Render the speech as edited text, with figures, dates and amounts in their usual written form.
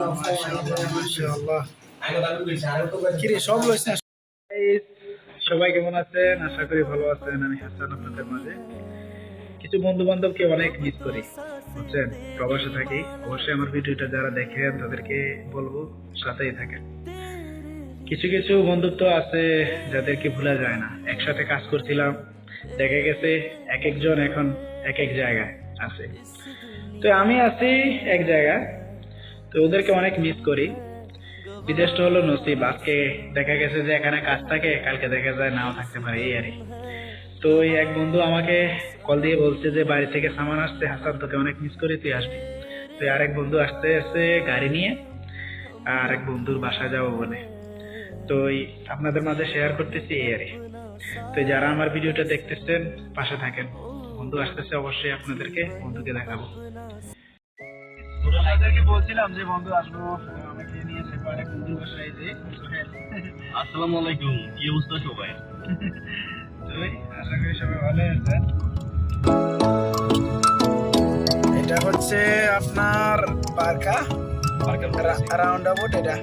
মাশাআল্লাহ। কিরে সব লইছ না? সবাই কেমন আছেন? আশা করি ভালো আছেন। আমি হাসান আপনাদের মাঝে। কিছু বন্ধু বান্ধবকে অনেক মিস করি, বুঝছেন? প্রবাসে থাকি। অবশ্যই আমার ভিডিওটা যারা দেখেন তাদেরকে বলবো সাথেই থাকেন। কিছু কিছু বন্ধুত্ব আছে যাদেরকে ভোলা যায় না। একসাথে কাজ করছিলাম, দেখা গেছে এক একজন এখন এক এক জায়গায় আছে। তো আমি আছি এক জায়গায়, তো ওদেরকে অনেক মিস করি। বিদেশটা হলো নসিব। আজকে দেখা গেছে যে এখানে কাজ থাকে, কালকে দেখা যায় নাও থাকতে পারে, এই আর কি। তো এই এক বন্ধু আমাকে কল দিয়ে বলছে যে বাড়ি থেকে সামান আসছে, হাসান তোকে অনেক মিস করি, তুই আসবি। তো আরেক বন্ধু আসতে আসতে গাড়ি নিয়ে আর এক বন্ধুর বাসায় যাবো বলে, তো আপনাদের মাঝে শেয়ার করতেছি, এই আর কি। তো যারা আমার ভিডিওটা দেখতেছেন পাশে থাকেন। বন্ধু আসতেছে, অবশ্যই আপনাদেরকে বন্ধুকে দেখাবো। আপনাদেরকে বলছিলাম যে বন্ধু আসবো, আমাকে নিয়ে যাবো আরেক বন্ধুর বাসায়। যে আসসালামু আলাইকুম, কি অবস্থা সবাই? তো আশা করি সবাই ভালো আছেন। এটা হচ্ছে আপনার বারকা রাউন্ড অ্যাবাউট। এটা